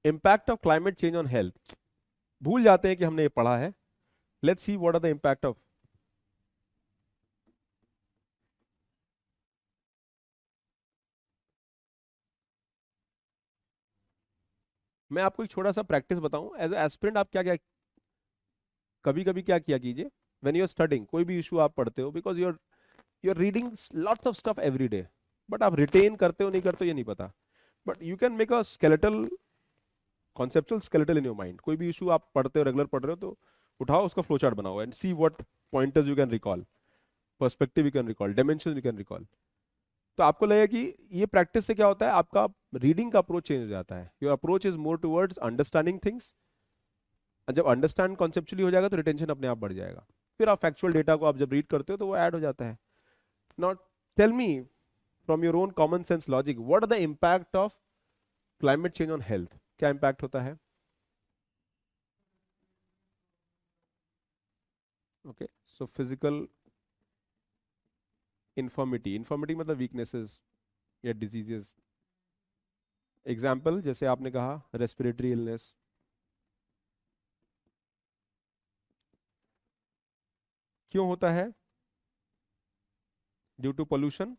Impact of climate change on health, भूल जाते हैं कि हमने ये पढ़ा है। Let's see what are the impact of. मैं आपको एक छोटा सा प्रैक्टिस बताऊं एज एस्पिरेंट, आप क्या क्या कभी कभी क्या किया कीजिए व्हेन यू आर स्टडिंग, कोई भी इशू आप पढ़ते हो, because you are reading lots of stuff every day, but आप रिटेन करते हो नहीं करते हो ये नहीं पता, but you can make a skeletal, conceptual skeletal in your mind. कोई भी इशू आप पढ़ते हो, रेगुलर पढ़ रहे हो, तो उठाओ उसका फ्लो चार्ट बनाओ and see what pointers you can recall, perspective you can recall, dimension you can recall. तो आपको लगेगा कि ये प्रैक्टिस से क्या होता है, आपका रीडिंग का अप्रोच चेंज हो जाता है। Your approach is more towards understanding things. जब अंडरस्टैंड कॉन्सेप्चुअली हो जाएगा तो रिटेंशन अपने आप बढ़ जाएगा। फिर आप फैक्चुअल डेटा को आप जब रीड करते हो तो वो ऐड हो जाता है। Not, tell me from your own common sense logic, what are the impact of climate change on health, क्या इम्पैक्ट होता है? Okay, so physical infirmity, infirmity मतलब वीकनेसेस या डिजीजेस। एग्जाम्पल जैसे आपने कहा रेस्पिरेटरी इलनेस, क्यों होता है? ड्यू टू पोल्यूशन,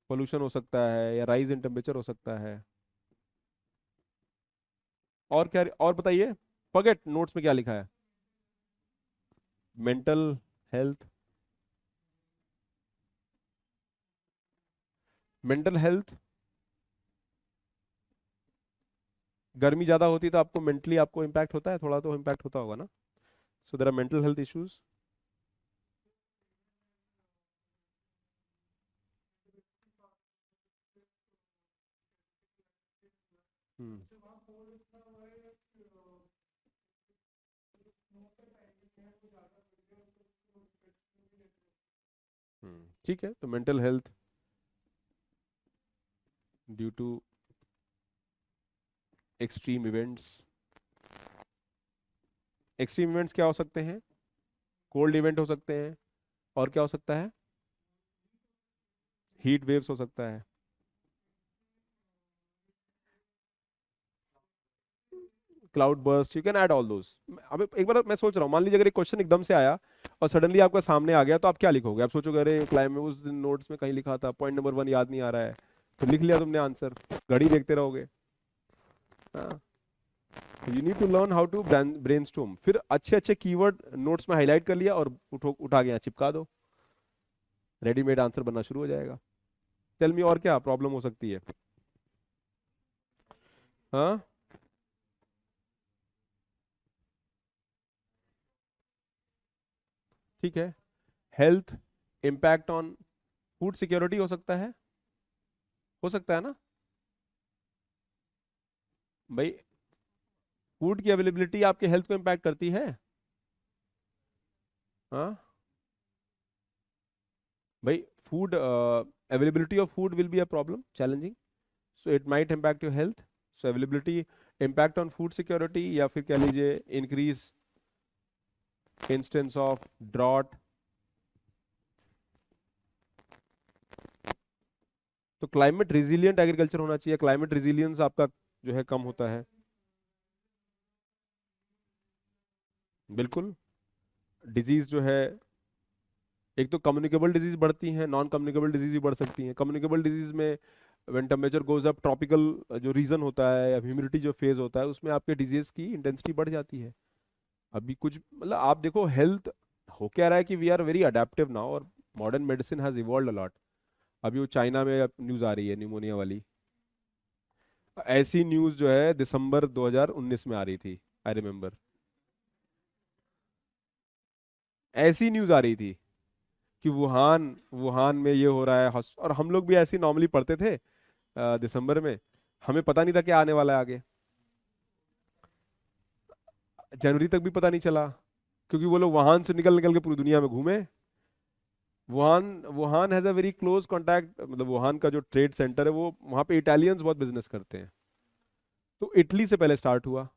पोल्यूशन हो सकता है या राइज इन टेम्परेचर हो सकता है। और क्या, और बताइए, फॉरगेट नोट्स में क्या लिखा है। मेंटल हेल्थ, मेंटल हेल्थ, गर्मी ज्यादा होती है तो आपको मेंटली आपको इम्पैक्ट होता है, थोड़ा तो इम्पैक्ट होता होगा ना। So there are mental health issues. Hmm, ठीक है, तो mental health due to extreme events. Extreme events क्या हो सकते हैं? कोल्ड इवेंट हो सकते हैं, और क्या हो सकता है? हीट वेव्स हो सकता है। Cloud burst, you can add all those. अब एक बार मैं सोच रहा हूँ, मान लीजिए अगर एक क्वेश्चन एकदम से आया और सडनली आपका सामने आ गया, तो आप क्या लिखोगे? आप सोचोगे अरे क्लाइम में उस दिन नोट्स में कहीं लिखा था, पॉइंट नंबर 1 याद नहीं आ रहा है, तो लिख लिया तुमने आंसर, घड़ी देखते रहोगे। हाँ, you need to learn how to brainstorm. फिर अच्छे अच्छे कीवर्ड नोट्स में हाईलाइट कर लिया और उठा के यहाँ चिपका दो, रेडीमेड आंसर बनना शुरू हो जाएगा। टेल मी और क्या प्रॉब्लम हो सकती है? हाँ, ठीक है, health impact on food security हो सकता है, हो सकता है ना भाई। फूड की अवेलेबिलिटी आपके हेल्थ को इम्पैक्ट करती है। हाँ भाई, food availability of food will be a problem, challenging, so it might impact your health. So availability, impact on food security, या फिर कह लीजिए इंक्रीज इंस्टेंस ऑफ ड्रॉट। तो क्लाइमेट रिजिलियंट एग्रीकल्चर होना चाहिए, क्लाइमेट रिजिलियंस आपका जो है कम होता है। बिल्कुल, डिजीज जो है, एक तो कम्युनिकेबल डिजीज बढ़ती हैं, नॉन कम्युनिकेबल डिजीज भी बढ़ सकती हैं। कम्युनिकेबल डिजीज में when temperature goes up, tropical जो रीजन होता है या ह्यूमिडिटी जो फेज होता है, उसमें आपके डिजीज की इंटेंसिटी बढ़ जाती है। अभी कुछ मतलब आप देखो, हेल्थ हो क्या रहा है कि we are very adaptive now, और modern medicine has evolved a lot. अभी वो चाइना में न्यूज़ आ रही है न्यूमोनिया वाली, ऐसी न्यूज़ जो है दिसंबर 2019 में आ रही थी, आई रिमेम्बर, ऐसी न्यूज़ आ रही थी कि वुहान वुहान में ये हो रहा है। और हम लोग भी ऐसे नॉर्मली पढ़ते थे दिसंबर में, हमें पता नहीं था क्या आने वाला है आगे। जनवरी तक भी पता नहीं चला, क्योंकि वो लोग वहां से निकल निकल के पूरी दुनिया में घूमे। Wuhan Wuhan has a very close contact, मतलब वुहान का जो ट्रेड सेंटर है, वो वहां पे इटालियंस बहुत बिजनेस करते हैं, तो इटली से पहले स्टार्ट हुआ।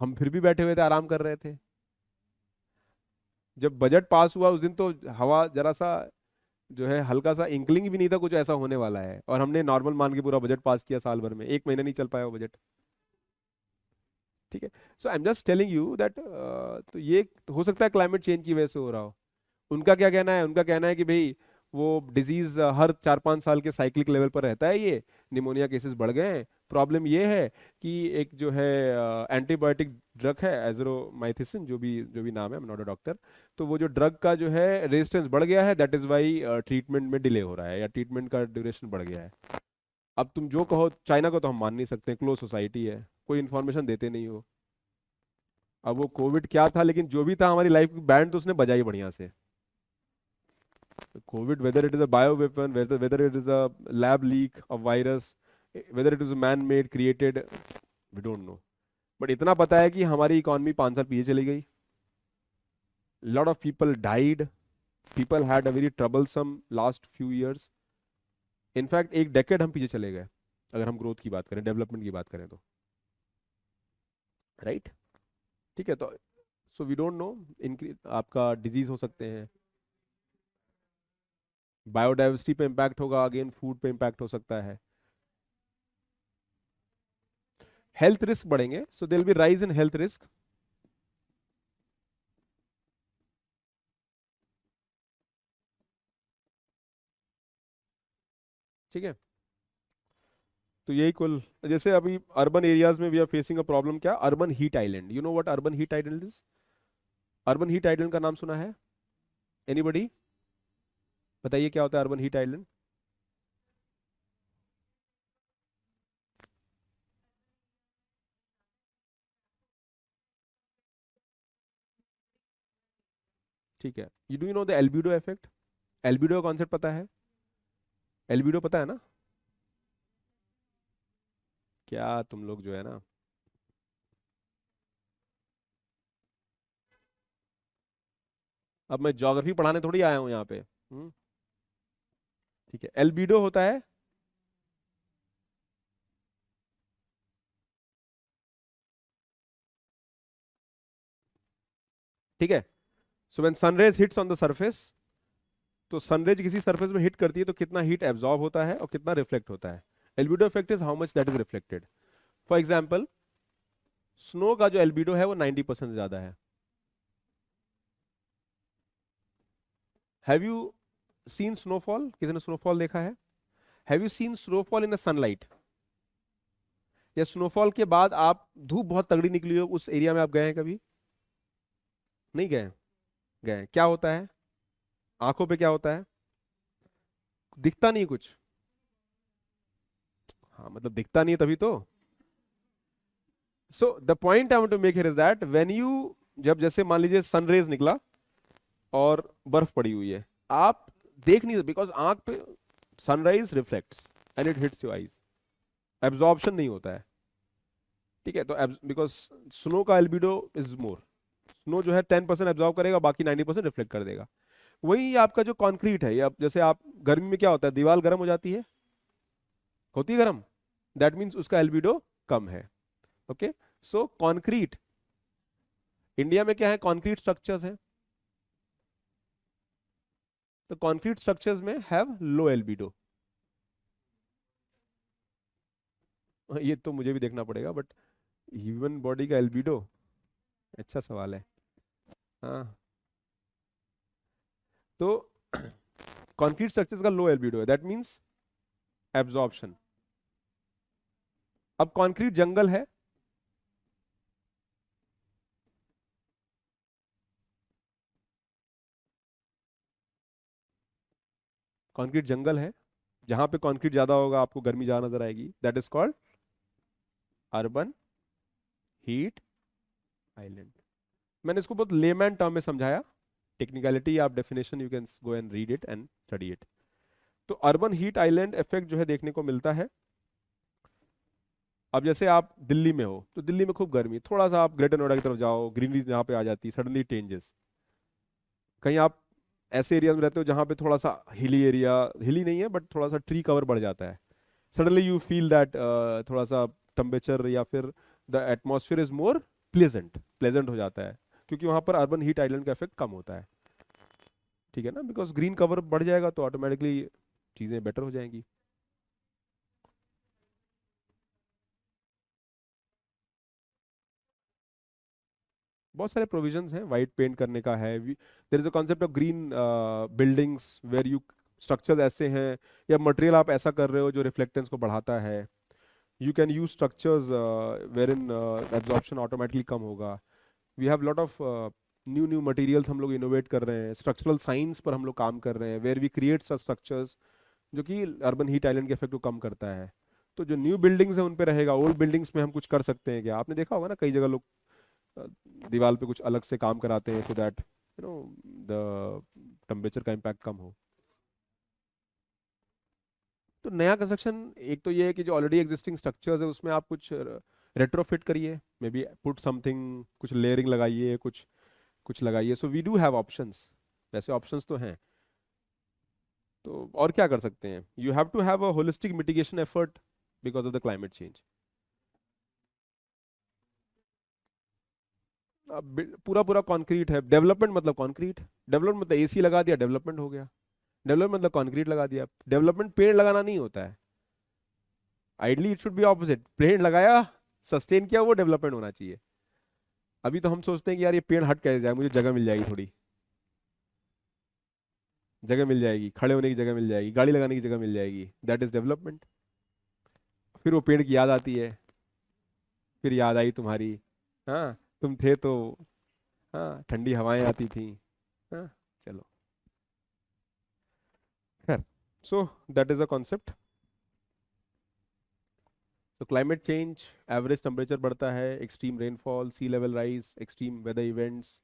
हम फिर भी बैठे हुए थे, आराम कर रहे थे। जब बजट पास हुआ उस दिन तो हवा जरा सा जो है हल्का सा इंकलिंग भी नहीं था कुछ ऐसा होने वाला है, और हमने नॉर्मल मान के पूरा बजट पास किया साल भर में, 1 महीना नहीं चल पाया वो बजट। ठीक है, so I am just telling you that, तो ये हो सकता है क्लाइमेट चेंज की वजह से हो रहा हो। उनका क्या कहना है, उनका कहना है कि भाई वो डिजीज हर 4-5 साल के साइक्लिक लेवल पर रहता है, ये निमोनिया केसेस बढ़ गए हैं। प्रॉब्लम ये है कि एक जो है एंटीबायोटिक ड्रग है एजरोमाइसिन, जो भी नाम है, I am not a doctor, तो वो जो ड्रग का जो है रेजिस्टेंस बढ़ गया है, दैट इज वाई ट्रीटमेंट में डिले हो रहा है, या ट्रीटमेंट का ड्यूरेशन बढ़ गया है। अब तुम जो कहो, चाइना को तो हम मान नहीं सकते, क्लोज सोसाइटी है, कोई इन्फॉर्मेशन देते नहीं हो। अब वो कोविड क्या था, लेकिन जो भी था हमारी लाइफ की बैंड तो उसने बजाई बढ़िया से। COVID, whether it is a bioweapon, whether it is a lab leak, a virus, whether it is a man-made created, we don't know. But इतना पता है कि हमारी इकोनॉमी 5 साल पीछे चली गई. Lot of people died. People had a very troublesome last few years. In fact, एक डेकेड हम पीछे चले गए अगर हम ग्रोथ की बात करें, डेवलपमेंट की बात करें तो, राइट? ठीक है, तो सो वी डोंट नो, आपका डिजीज हो सकते हैं, बायोडाइवर्सिटी पे इम्पैक्ट होगा, अगेन फूड पे इम्पैक्ट हो सकता है, हेल्थ रिस्क बढ़ेंगे, so there will be rise in health risk. ठीक है, तो यही कुल, जैसे अभी अर्बन एरियाज में we are facing a problem, क्या? Urban heat island. You know what urban heat island is? Urban heat island का नाम सुना है एनीबडी? बताइए क्या होता है अर्बन हीट आइलैंड? ठीक है, you do you know the albedo effect? Albedo concept पता है? एल्बिडो पता है ना? क्या तुम लोग जो है ना, अब मैं ज्योग्राफी पढ़ाने थोड़ी आया हूं यहाँ पे। ठीक है, एल्बिडो होता है, ठीक है, so when sun rays hits on the surface, तो सनरेज किसी सरफेस में हिट करती है तो कितना हीट एब्जॉर्ब होता है और कितना रिफ्लेक्ट होता है। Albedo effect is how much that is reflected. For example, snow का जो एल्बिडो है वो 90% ज्यादा है। Have you seen snowfall? किसी ने स्नोफॉल देखा है? Have you seen snowfall in the sunlight? या स्नोफॉल के बाद आप, धूप बहुत तगड़ी निकली हो उस एरिया में, आप गए हैं कभी? नहीं गए? गए, क्या होता है आंखों पे, क्या होता है? दिखता नहीं कुछ। हाँ, मतलब दिखता नहीं है तभी तो। So the point I want to make here is that when you, जब जैसे मान लीजिए सनरेज निकला और बर्फ पड़ी हुई है, आप देख नहीं, बिकॉज आंख पे sunrise reflects and it hits your eyes, absorption नहीं होता है। ठीक है, तो बिकॉज स्नो का एल्बिडो इज मोर, स्नो जो है 10% एब्जॉर्ब करेगा, बाकी 90% रिफ्लेक्ट कर देगा। वही आपका जो कंक्रीट है, या जैसे आप गर्मी में क्या होता है, दीवार गर्म हो जाती है, होती है गर्म, दैट मीन्स उसका एल्बिडो कम है। ओके, सो कंक्रीट, इंडिया में क्या है, कंक्रीट स्ट्रक्चर्स हैं, तो कंक्रीट स्ट्रक्चर्स में हैव लो एल्बिडो। ये तो मुझे भी देखना पड़ेगा, बट ह्यूमन बॉडी का एल्बिडो, अच्छा सवाल है। हाँ, तो कंक्रीट स्ट्रक्चर्स का लो एल्बिडो है, दैट मींस एब्जॉर्प्शन। अब कंक्रीट जंगल है, कंक्रीट जंगल है, जहां पे कंक्रीट ज्यादा होगा आपको गर्मी ज्यादा नजर आएगी, that is called urban heat island. मैंने इसको बहुत लेमैन टर्म में समझाया, टेक्निकलिटी आप definition you can go and read it and study it. तो अर्बन हीट आइलैंड इफेक्ट जो है देखने को मिलता है। अब जैसे आप दिल्ली में हो, तो दिल्ली में खूब गर्मी, थोड़ा सा आप ग्रेटर नोएडा की तरफ जाओ, ग्रीनरी यहाँ पे आ जाती है, सडनली चेंजेस। कहीं आप ऐसे एरिया में रहते हो जहाँ पे थोड़ा सा हिली एरिया, हिली नहीं है बट थोड़ा सा ट्री कवर बढ़ जाता है, सडनली यू फील दैट थोड़ा सा टेम्परेचर या फिर the atmosphere is more pleasant, pleasant हो जाता है, क्योंकि वहां पर अर्बन हीट आइलैंड का इफेक्ट कम होता है। ठीक है ना, बिकॉज ग्रीन कवर बढ़ जाएगा तो ऑटोमेटिकली चीज़ें बेटर हो जाएंगी। बहुत सारे प्रोविजंस हैं वाइट पेंट करने का है। There is a concept of green buildings where you structures ऐसे हैं या मटेरियल आप ऐसा कर रहे हो जो रिफ्लेक्टेंस को बढ़ाता है। You can use structures where in absorption automatically कम होगा। We have lot of new new materials हम लोग इनोवेट कर रहे हैं, स्ट्रक्चरल साइंस पर हम लोग काम कर रहे हैं, where we create such structures जो कि अर्बन हीट आइलैंड के इफेक्ट को कम करता है। तो जो न्यू बिल्डिंग्स हैं उन पे रहेगा, ओल्ड बिल्डिंग्स में हम कुछ कर सकते हैं क्या? आपने देखा होगा ना कई जगह लोग अ, दीवार पे कुछ अलग से काम कराते हैं सो दैट द टेम्परेचर का इम्पैक्ट कम हो। तो नया कंस्ट्रक्शन एक तो ये है कि जो ऑलरेडी एग्जिस्टिंग स्ट्रक्चर्स है उसमें आप कुछ रेट्रोफिट करिए, मे बी पुट समथिंग, कुछ लेयरिंग लगाइए, कुछ कुछ लगाइए। So we do have options, वैसे ऑप्शंस तो हैं। तो और क्या कर सकते हैं? You have to have a holistic mitigation effort because of the climate change. अब पूरा पूरा कंक्रीट है, डेवलपमेंट मतलब कंक्रीट, डेवलपमेंट मतलब एसी लगा दिया डेवलपमेंट हो गया, डेवलपमेंट मतलब कंक्रीट लगा दिया। डेवलपमेंट पेड़ लगाना नहीं होता है, ideally it should be opposite, पेड़ लगाया सस्टेन किया वो डेवलपमेंट होना चाहिए। अभी तो हम सोचते हैं कि यार ये पेड़ हट कैसे जाए, मुझे जगह मिल जाएगी, थोड़ी जगह मिल जाएगी, खड़े होने की जगह मिल जाएगी, गाड़ी लगाने की जगह मिल जाएगी, दैट इज डेवलपमेंट। फिर वो पेड़ की याद आती है, फिर याद आई तुम्हारी, हाँ तुम थे तो, हाँ ठंडी हवाएं आती थी, हाँ चलो खैर। So that is a concept. तो क्लाइमेट चेंज, एवरेज टेम्परेचर बढ़ता है, extreme rainfall, sea level rise, extreme weather events,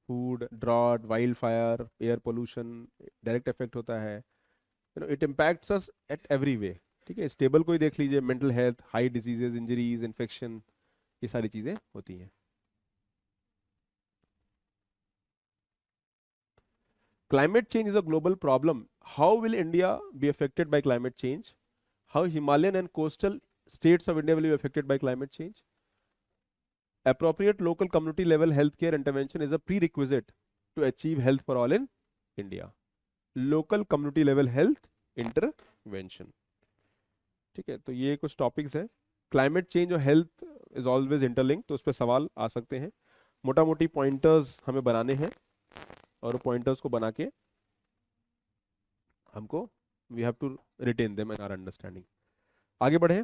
food drought, wild fire, air pollution, direct effect होता है। It impacts us at every way. ठीक है, stable को ही देख लीजिए, mental health, high diseases, injuries, infection, ये सारी चीज़ें होती हैं। Climate change is a global problem. How will India be affected by climate change? How Himalayan and coastal states of India will be affected by climate change? Appropriate local community level healthcare intervention is a prerequisite to achieve health for all in India. Local community level health intervention. ठीक है, तो ये कुछ topics हैं। Climate change और health is always interlink, तो उस पर सवाल आ सकते हैं। मोटा मोटी पॉइंटर्स हमें बनाने हैं और पॉइंटर्स को बना के हमको we have to retain them in our understanding. आगे बढ़े।